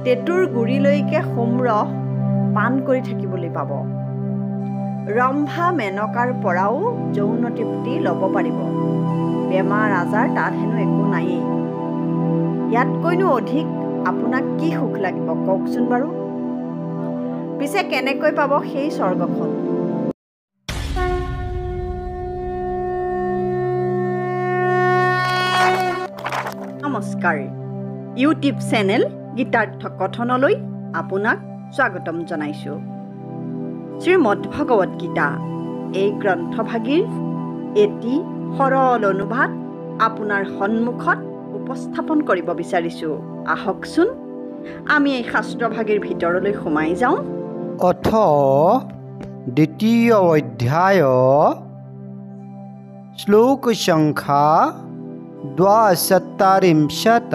তেতুৰ গুৰিলৈকে সোমৰস পান কৰি থাকিবলৈ পাব। ৰম্ভা মেনকাৰ পৰাও যৌন তৃপ্তি ল'ব পাৰিব। বেমাৰ আজাৰ তাত হেনো একো নায়েই। ইয়াতকৈনো অধিক আপোনাক কি সুখ লাগিব কওকচোন বাৰু। পিছে কেনেকৈ পাব সেই স্বৰ্গখন? নমস্কাৰ, ইউটিউব চেনেল গীতাৰ্থ কথনলৈ আপোনাক স্বাগতম জনাইছোঁ। শ্ৰীমদ ভগৱত গীতা এই গ্ৰন্থভাগীৰ এটি সৰল অনুবাদ আপোনাৰ সন্মুখত উপস্থাপন কৰিব বিচাৰিছোঁ। আহকচোন আমি এই শাস্ত্ৰভাগীৰ ভিতৰলৈ সোমাই যাওঁ। অথ দ্বিতীয় অধ্যায় শ্লোক সংখ্যা 42।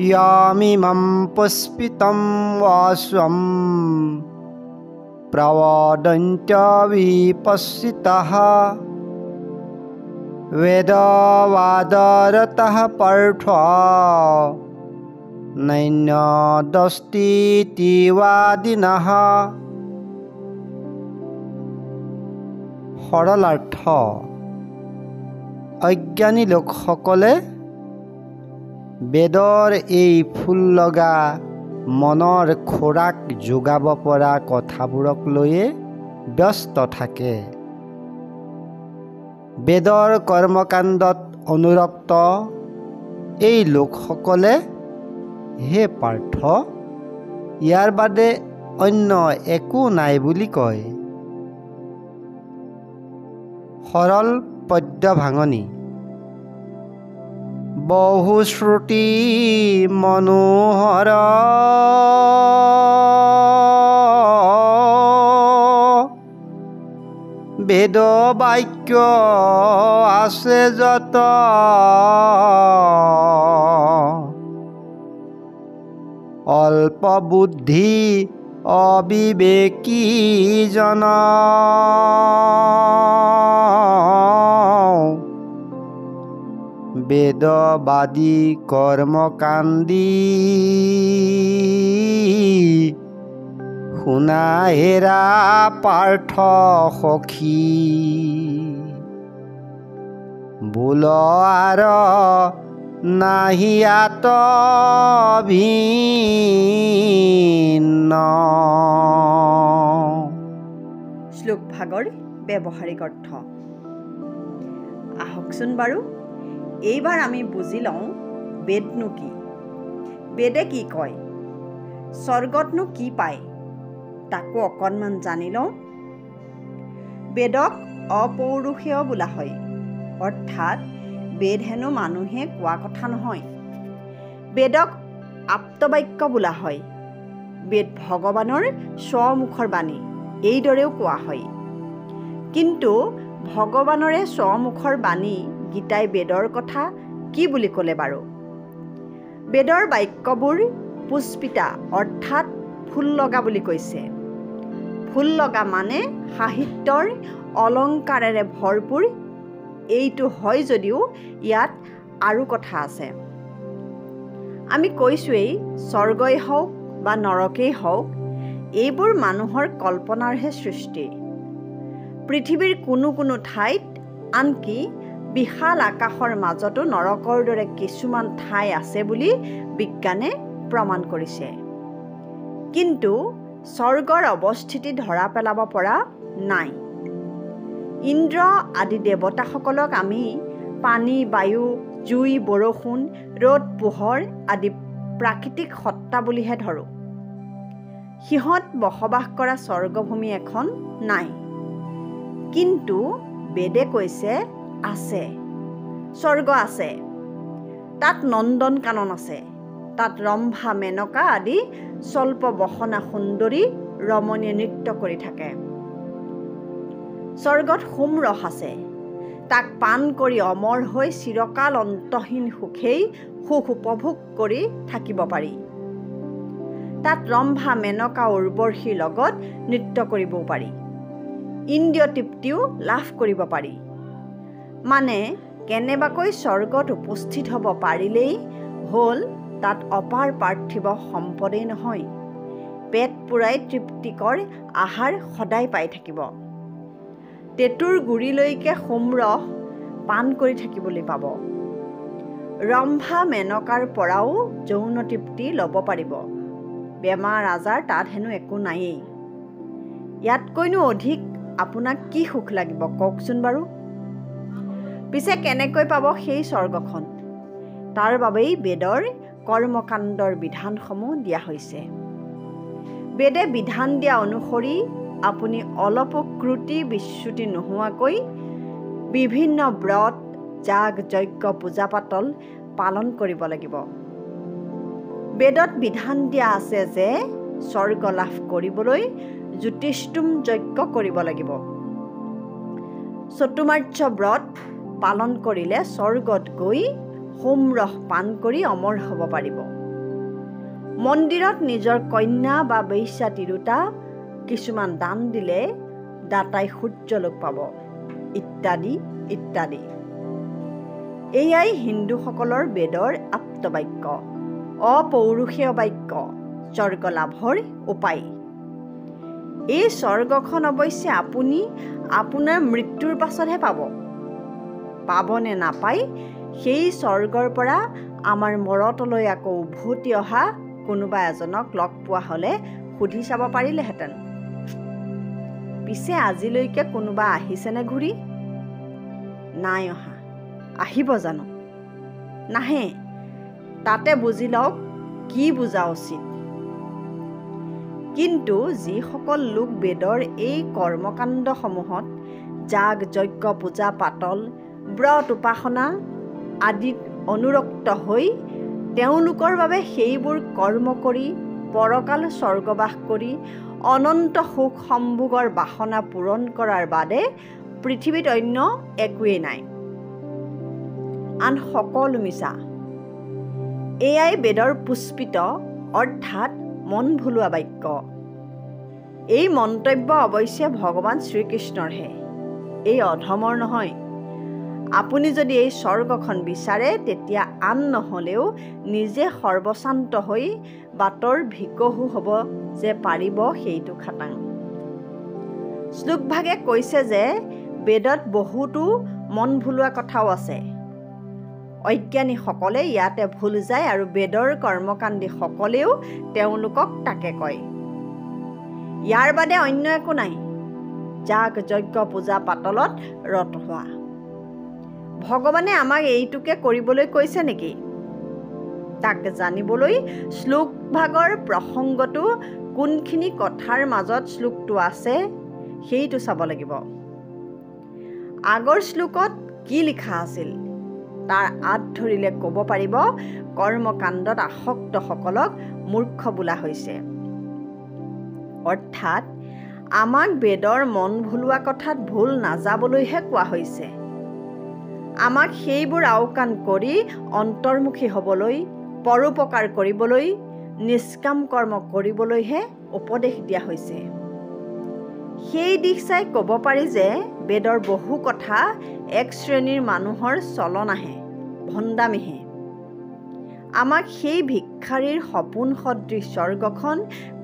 ইয়ামিমং পুষ্পিতং ৱাস্বং প্ৰৱদন্ত্যবিপশ্চিতঃ বেদবাদৰতঃ পাৰ্থ নৈন্যদস্তিতি বাদিনঃ। সৰলাৰ্থ: অজ্ঞানী লোকসকলে বেদৰ এই ফুল লগা মনৰ খোৰাক যোগাব পৰা কথাবোৰক লৈয়ে ব্যস্ত থাকে। বেদৰ কৰ্মকাণ্ডত অনুৰক্ত এই লোকসকলে হে পাৰ্থ, ইয়াৰ বাদে অন্য একো নাই বুলি কয়। সৰল পদ্য ভাঙনি: বহুশ্ৰুতি মনোহৰ বেদ বাক্য আছে যত, অল্প বুদ্ধি অবিবেকী জন বেদবাদী কৰ্মকাণ্ডী শুনা হেৰা পাৰ্থ সখী। বোল আৰ নাহিয়াত ভিন্ন। শ্লোক ভাগৰ ব্যৱহাৰিক অৰ্থ। আহকচোন বাৰু এইবাৰ আমি বুজি লওঁ বেদনো কি, বেদে কি কয়, স্বৰ্গতনো কি পায় তাকো অকণমান জানি লওঁ। বেদক অপৌৰুষেয় বোলা হয়, অৰ্থাৎ বেদ হেনো মানুহে কোৱা কথা নহয়। বেদক আপ্তবাক্য বোলা হয়। বেদ ভগৱানৰ স্বমুখৰ বাণী এইদৰেও কোৱা হয়। কিন্তু ভগৱানৰে স্বমুখৰ বাণী গীতাই বেদৰ কথা কি বুলি ক'লে বাৰু? বেদৰ বাক্যবোৰ পুষ্পিতা অৰ্থাৎ ফুল লগা বুলি কৈছে। ফুল লগা মানে সাহিত্যৰ অলংকাৰেৰে ভৰপূৰ। এইটো হয় যদিও ইয়াত আৰু কথা আছে। আমি কৈছোঁৱেই স্বৰ্গই হওক বা নৰকেই হওক, এইবোৰ মানুহৰ কল্পনাৰহে সৃষ্টি। পৃথিৱীৰ কোনো কোনো ঠাইত, আনকি বিশাল আকাশৰ মাজতো নৰকৰ দৰে কিছুমান ঠাই আছে বুলি বিজ্ঞানে প্ৰমাণ কৰিছে। কিন্তু স্বৰ্গৰ অৱস্থিতি ধৰা পেলাব পৰা নাই। ইন্দ্ৰ আদি দেৱতাসকলক আমি পানী, বায়ু, জুই, বৰষুণ, ৰ'দ, পোহৰ আদি প্ৰাকৃতিক সত্তা বুলিহে ধৰোঁ। সিহঁত বসবাস কৰা স্বৰ্গভূমি এখন নাই। কিন্তু বেদে কৈছে আছে, স্বৰ্গ আছে। তাত নন্দন কানন আছে। তাত ৰম্ভা মেনকা আদি স্বল্প বসনা সুন্দৰী ৰমণীয়ে নৃত্য কৰি থাকে। স্বৰ্গত সোমৰস আছে। তাক পান কৰি অমৰ হৈ চিৰকাল অন্তহীন সুখেই সুখ উপভোগ কৰি থাকিব পাৰি। তাত ৰম্ভা মেনকা উৰ্বশীৰ লগত নৃত্য কৰিবও পাৰি। ইন্দ্ৰিয় তৃপ্তিও লাভ কৰিব পাৰি। মানে কেনেবাকৈ স্বৰ্গত উপস্থিত হ'ব পাৰিলেই হ'ল তাত অপাৰ পাৰ্থিৱ সম্পদেই নহয়, পেট পূৰাই তৃপ্তিকৰ আহাৰ সদায় পাই থাকিব। টেটুৰ গুৰিলৈকে সোমৰস পান কৰি থাকিবলৈ পাব। ৰম্ভা মেনকাৰ পৰাও যৌন তৃপ্তি ল'ব পাৰিব। বেমাৰ আজাৰ তাত হেনো একো নায়েই। ইয়াতকৈনো অধিক আপোনাক কি সুখ লাগিব কওকচোন বাৰু। পিছে কেনেকৈ পাব সেই স্বৰ্গখন? তাৰ বাবেই বেদৰ কৰ্মকাণ্ডৰ বিধানসমূহ দিয়া হৈছে। বেদে বিধান দিয়া অনুসৰি আপুনি অলপো ক্ৰুটি বিচ্যুতি নোহোৱাকৈ বিভিন্ন ব্ৰত, যাগ, যজ্ঞ, পূজা পাতল পালন কৰিব লাগিব। বেদত বিধান দিয়া আছে যে স্বৰ্গ লাভ কৰিবলৈ জ্যোতিষ্টোম যজ্ঞ কৰিব লাগিব। চতুমাৰ্য ব্ৰত পালন কৰিলে স্বৰ্গত গৈ সোমৰস পান কৰি অমৰ হ'ব পাৰিব। মন্দিৰত নিজৰ কন্যা বা বেশ্যা তিৰোতা কিছুমান দান দিলে দাতাই সূৰ্যলোক পাব, ইত্যাদি ইত্যাদি। এয়াই হিন্দুসকলৰ বেদৰ আপ্তবাক্য, অপৌৰুষেয় বাক্য, স্বৰ্গ লাভৰ উপায়। এই স্বৰ্গখন অৱশ্যে আপুনি আপোনাৰ মৃত্যুৰ পাছতহে পাব। পাবনে নাপায় সেই স্বৰ্গৰ পৰা আমাৰ মৰতলৈ আকৌ উভতি অহা কোনোবা এজনক লগ পোৱা হ'লে সুধি চাব পাৰিলেহেঁতেন। পিছে আজিলৈকে কোনোবা আহিছেনে ঘূৰি? নাই অহা। আহিব জানো? নাহে। তাতে বুজি লওক কি বুজা উচিত। কিন্তু যিসকল লোক বেদৰ এই কৰ্মকাণ্ডসমূহত যাগ, যজ্ঞ, পূজা পাতল, ব্ৰত উপাসনা আদিত অনুৰক্ত হৈ তেওঁলোকৰ বাবে সেইবোৰ কৰ্ম কৰি পৰকাল স্বৰ্গবাস কৰি অনন্ত সুখ সম্ভোগৰ বাসনা পূৰণ কৰাৰ বাদে পৃথিৱীত অন্য একোৱেই নাই। আন সকলো মিছা। এয়াই বেদৰ পুষ্পিত অৰ্থাৎ মন ভুলোৱা বাক্য। এই মন্তব্য অৱশ্যে ভগৱান শ্ৰীকৃষ্ণৰহে, এই অধমৰ নহয়। আপুনি যদি এই স্বৰ্গখন বিচাৰে তেতিয়া আন নহ'লেও নিজে সৰ্বশান্ত হৈ বাটৰ ভিকহু হ'ব যে পাৰিব সেইটো খাটাং। শ্লোকভাগে কৈছে যে বেদত বহুতো মন ভুলোৱা কথাও আছে। অজ্ঞানীসকলে ইয়াতে ভুল যায় আৰু বেদৰ কৰ্মকাণ্ডীসকলেও তেওঁলোকক তাকে কয়। ইয়াৰ বাদে অন্য একো নাই। যাগ, যজ্ঞ, পূজা পাতলত ৰত হোৱা। ভগৱানে আমাক এইটোকে কৰিবলৈ কৈছে নেকি? তাক জানিবলৈ শ্লোকভাগৰ প্ৰসংগটো কোনখিনি কথাৰ মাজত শ্লোকটো আছে সেইটো চাব লাগিব। আগৰ শ্লোকত কি লিখা আছিল তাৰ আঁত ধৰিলে ক'ব পাৰিব কৰ্মকাণ্ডত আসক্তসকলক মূৰ্খ বোলা হৈছে। অৰ্থাৎ আমাক বেদৰ মন ভুলোৱা কথাত ভুল নাযাবলৈহে কোৱা হৈছে। আমাক সেইবোৰ আওকাণ কৰি অন্তৰ্মুখী হ'বলৈ, পৰোপকাৰ কৰিবলৈ, নিষ্কাম কৰ্ম কৰিবলৈহে উপদেশ দিয়া হৈছে। সেই দিশ চাই ক'ব পাৰি যে বেদৰ বহু কথা এক শ্ৰেণীৰ মানুহৰ চলনাহে, ভণ্ডামিহে। আমাক সেই ভিক্ষাৰীৰ সপোন সদৃশ স্বৰ্গখন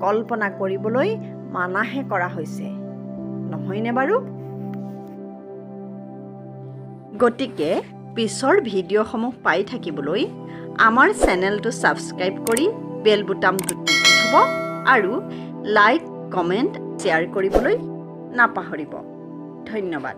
কল্পনা কৰিবলৈ মানাহে কৰা হৈছে, নহয়নে বাৰু? গতিকে পিছৰ ভিডিঅ'সমূহ পাই থাকিবলৈ আমাৰ চেনেলটো ছাবস্ক্ৰাইব কৰি বেল বুটামটো টিপি থ'ব আৰু লাইক, কমেণ্ট, শ্বেয়াৰ কৰিবলৈ নাপাহৰিব। ধন্যবাদ।